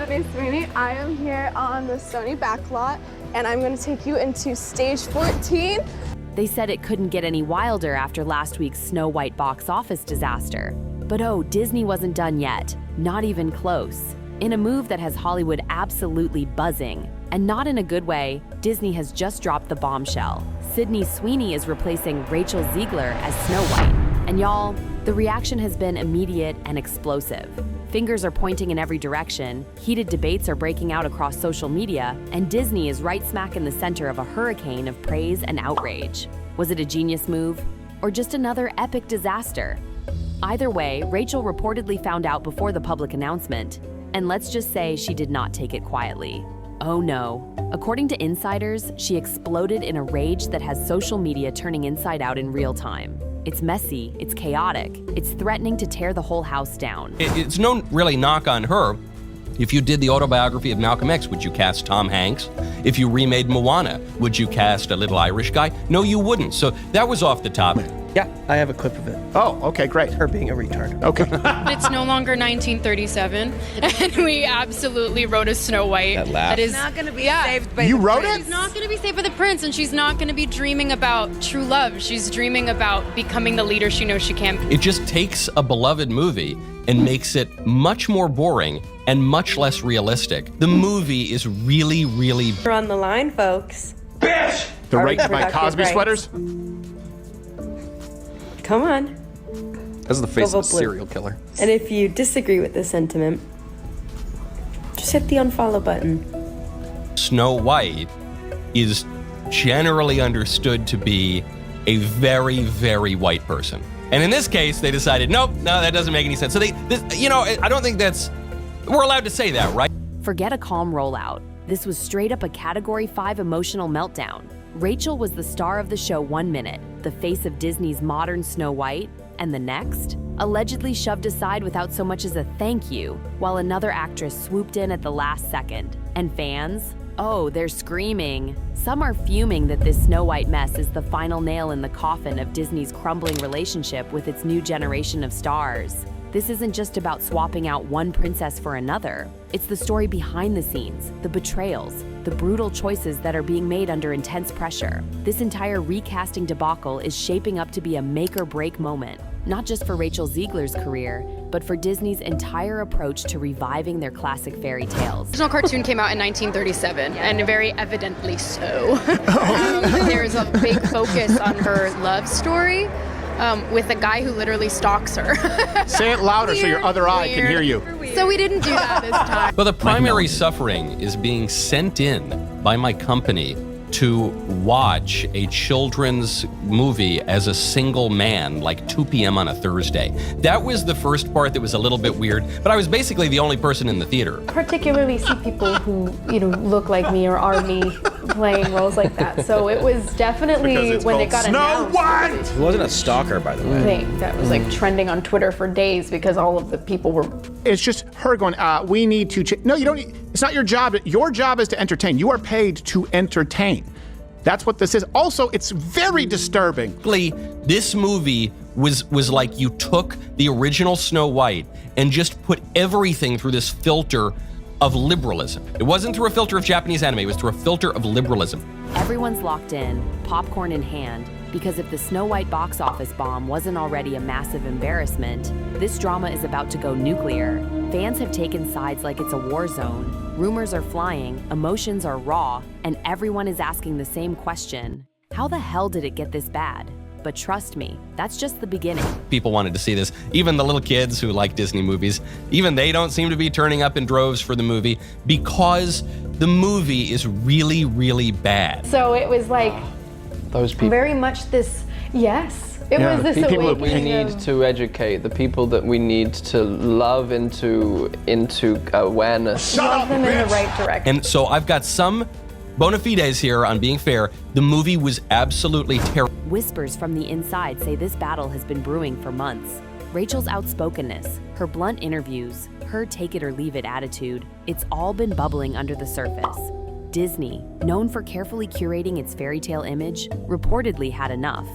me, Sweeney. I am here on the Sony backlot, and I'm going to take you into stage 14. They said it couldn't get any wilder after last week's Snow White box office disaster. But oh, Disney wasn't done yet. Not even close. In a move that has Hollywood absolutely buzzing, and not in a good way, Disney has just dropped the bombshell. Sweeney is replacing Rachel Zegler as Snow White. And y'all, the reaction has been immediate and explosive. Fingers are pointing in every direction, heated debates are breaking out across social media, and Disney is right smack in the center of a hurricane of praise and outrage. Was it a genius move? Or just another epic disaster? Either way, Rachel reportedly found out before the public announcement, and let's just say she did not take it quietly. Oh no. According to insiders, she exploded in a rage that has social media turning inside out in real time. It's messy, it's chaotic, it's threatening to tear the whole house down. It's no really knock on her. If you did the autobiography of Malcolm X, would you cast Tom Hanks? If you remade Moana, would you cast a little Irish guy? No, you wouldn't. So that was off the top. Yeah, I have a clip of it. Oh, okay, great. Her being a retard. Okay. It's no longer 1937, and we absolutely wrote a Snow White. That is not going to be saved by You the wrote prince. it? She's not going to be saved by the prince, and she's not going to be dreaming about true love. She's dreaming about becoming the leader she knows she can. It just takes a beloved movie and makes it much more boring and much less realistic. The movie is really, really... We're on the line, folks. Bitch! The Our rate by reproductive Cosby rights. sweaters? Come on. That's the face Go of a vote blue. serial killer. And if you disagree with this sentiment, just hit the unfollow button. Snow White is generally understood to be a very, very white person. And in this case, they decided, nope, no, that doesn't make any sense. So I don't think we're allowed to say that, right? Forget a calm rollout. This was straight up a Category 5 emotional meltdown. Rachel was the star of the show 1 minute, the face of Disney's modern Snow White, and the next, allegedly shoved aside without so much as a thank you, while another actress swooped in at the last second. And fans? Oh, they're screaming. Some are fuming that this Snow White mess is the final nail in the coffin of Disney's crumbling relationship with its new generation of stars. This isn't just about swapping out one princess for another. It's the story behind the scenes, the betrayals, the brutal choices that are being made under intense pressure. This entire recasting debacle is shaping up to be a make-or-break moment, not just for Rachel Zegler's career, but for Disney's entire approach to reviving their classic fairy tales. The original cartoon came out in 1937, and very evidently so. There's a big focus on her love story with a guy who literally stalks her. Say it louder so your other eye can hear you. So we didn't do that this time. But the primary suffering is being sent in by my company to watch a children's movie as a single man, like 2 p.m. on a Thursday. That was the first part that was a little bit weird, but I was basically the only person in the theater. Particularly see people who, look like me or are me playing roles like that. So it was definitely, when it got announced, White! He wasn't a stalker, by the way. thing that was like trending on Twitter for days because all of the people were... It's just her going, we need to No, you don't need, it's not your job. Your job is to entertain. You are paid to entertain. That's what this is. Also, it's very disturbing. This movie was like you took the original Snow White and just put everything through this filter of liberalism. It wasn't through a filter of Japanese anime, it was through a filter of liberalism. Everyone's locked in, popcorn in hand, because if the Snow White box office bomb wasn't already a massive embarrassment, this drama is about to go nuclear. Fans have taken sides like it's a war zone. Rumors are flying, emotions are raw, and everyone is asking the same question. How the hell did it get this bad? But trust me, that's just the beginning. People wanted to see this. Even the little kids who like Disney movies, even they don't seem to be turning up in droves for the movie because the movie is really, really bad. So it was like Those people. very much this, yes. It was this people that We awakening need of... to educate the people that we need to love into awareness. love them in the right direction. And so I've got some bona fides here on being fair. The movie was absolutely terrible. Whispers from the inside say this battle has been brewing for months. Rachel's outspokenness, her blunt interviews, her take-it-or-leave-it attitude, it's all been bubbling under the surface. Disney, known for carefully curating its fairy tale image, reportedly had enough.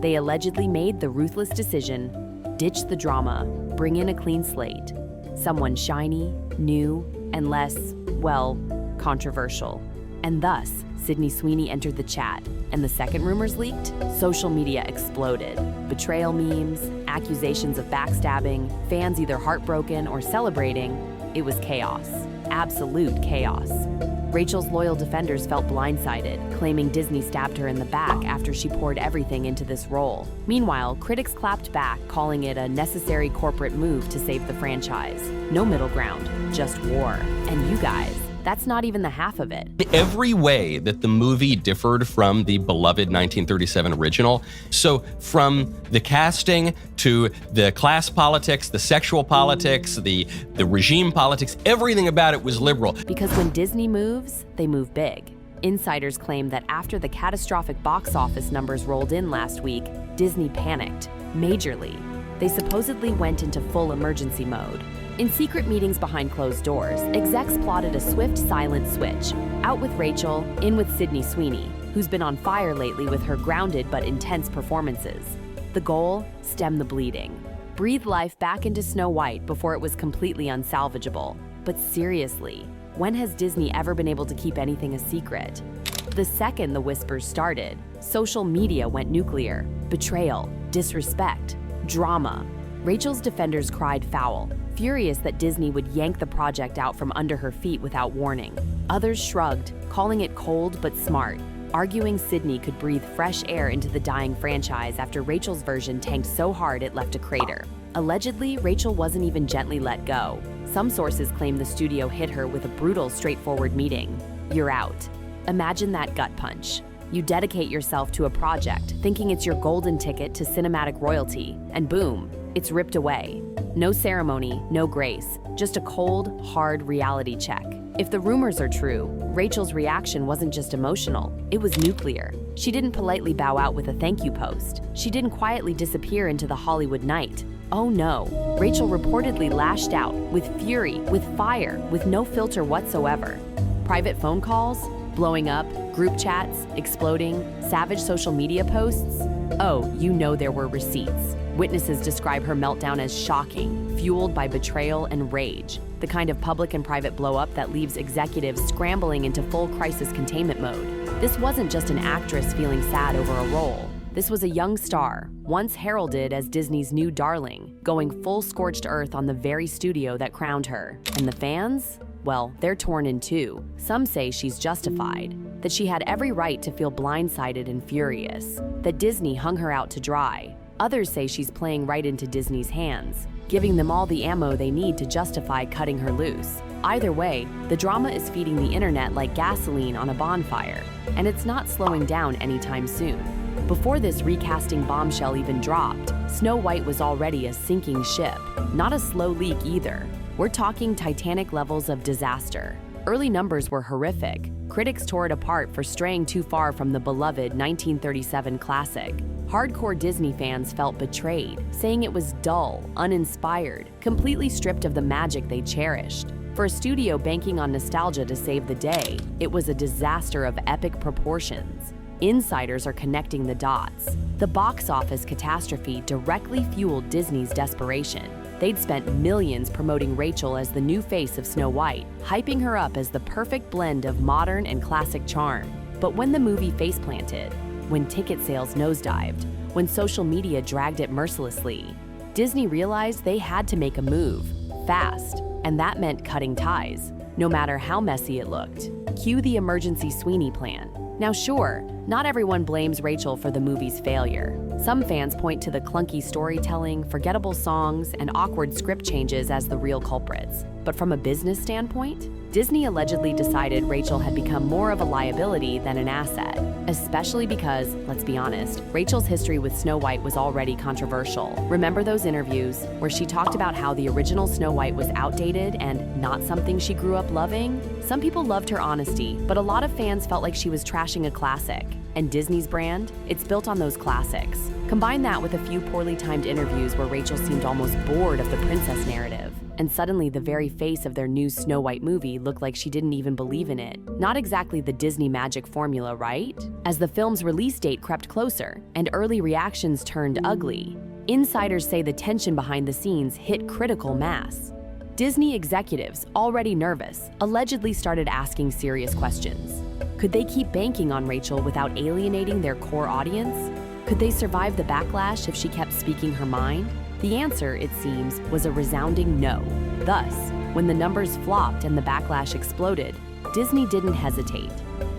They allegedly made the ruthless decision, ditch the drama, bring in a clean slate. Someone shiny, new, and less, well, controversial. And thus, Sydney Sweeney entered the chat, and the second rumors leaked, social media exploded. Betrayal memes, accusations of backstabbing, fans either heartbroken or celebrating. It was chaos. Absolute chaos. Rachel's loyal defenders felt blindsided, claiming Disney stabbed her in the back after she poured everything into this role. Meanwhile, critics clapped back, calling it a necessary corporate move to save the franchise. No middle ground, just war. And you guys, that's not even the half of it. Every way that the movie differed from the beloved 1937 original, so from the casting to the class politics, the sexual politics, the regime politics, everything about it was liberal. Because when Disney moves, they move big. Insiders claim that after the catastrophic box office numbers rolled in last week, Disney panicked, majorly. They supposedly went into full emergency mode. In secret meetings behind closed doors, execs plotted a swift, silent switch. Out with Rachel, in with Sydney Sweeney, who's been on fire lately with her grounded but intense performances. The goal? Stem the bleeding. Breathe life back into Snow White before it was completely unsalvageable. But seriously, when has Disney ever been able to keep anything a secret? The second the whispers started, social media went nuclear. Betrayal, disrespect, drama. Rachel's defenders cried foul, furious that Disney would yank the project out from under her feet without warning. Others shrugged, calling it cold but smart, arguing Sydney could breathe fresh air into the dying franchise after Rachel's version tanked so hard it left a crater. Allegedly, Rachel wasn't even gently let go. Some sources claim the studio hit her with a brutal, straightforward meeting. You're out. Imagine that gut punch. You dedicate yourself to a project, thinking it's your golden ticket to cinematic royalty, and boom, it's ripped away. No ceremony, no grace, just a cold, hard reality check. If the rumors are true, Rachel's reaction wasn't just emotional, it was nuclear. She didn't politely bow out with a thank you post. She didn't quietly disappear into the Hollywood night. Oh no, Rachel reportedly lashed out, with fury, with fire, with no filter whatsoever. Private phone calls, blowing up, group chats, exploding, savage social media posts. Oh, you know there were receipts. Witnesses describe her meltdown as shocking, fueled by betrayal and rage, the kind of public and private blow-up that leaves executives scrambling into full crisis containment mode. This wasn't just an actress feeling sad over a role. This was a young star, once heralded as Disney's new darling, going full scorched earth on the very studio that crowned her. And the fans? Well, they're torn in two. Some say she's justified, that she had every right to feel blindsided and furious, that Disney hung her out to dry. Others say she's playing right into Disney's hands, giving them all the ammo they need to justify cutting her loose. Either way, the drama is feeding the internet like gasoline on a bonfire, and it's not slowing down anytime soon. Before this recasting bombshell even dropped, Snow White was already a sinking ship, not a slow leak either. We're talking Titanic levels of disaster. Early numbers were horrific. Critics tore it apart for straying too far from the beloved 1937 classic. Hardcore Disney fans felt betrayed, saying it was dull, uninspired, completely stripped of the magic they cherished. For a studio banking on nostalgia to save the day, it was a disaster of epic proportions. Insiders are connecting the dots. The box office catastrophe directly fueled Disney's desperation. They'd spent millions promoting Rachel as the new face of Snow White, hyping her up as the perfect blend of modern and classic charm. But when the movie face-planted, when ticket sales nosedived, when social media dragged it mercilessly, Disney realized they had to make a move, fast, and that meant cutting ties, no matter how messy it looked. Cue the emergency Sweeney plan. Now sure, not everyone blames Rachel for the movie's failure. Some fans point to the clunky storytelling, forgettable songs, and awkward script changes as the real culprits. But from a business standpoint, Disney allegedly decided Rachel had become more of a liability than an asset, especially because, let's be honest, Rachel's history with Snow White was already controversial. Remember those interviews where she talked about how the original Snow White was outdated and not something she grew up loving? Some people loved her honesty, but a lot of fans felt like she was trashing a classic. And Disney's brand? It's built on those classics. Combine that with a few poorly timed interviews where Rachel seemed almost bored of the princess narrative. And suddenly the very face of their new Snow White movie looked like she didn't even believe in it. Not exactly the Disney magic formula, right? As the film's release date crept closer and early reactions turned ugly, insiders say the tension behind the scenes hit critical mass. Disney executives, already nervous, allegedly started asking serious questions. Could they keep banking on Rachel without alienating their core audience? Could they survive the backlash if she kept speaking her mind? The answer, it seems, was a resounding no. Thus, when the numbers flopped and the backlash exploded, Disney didn't hesitate.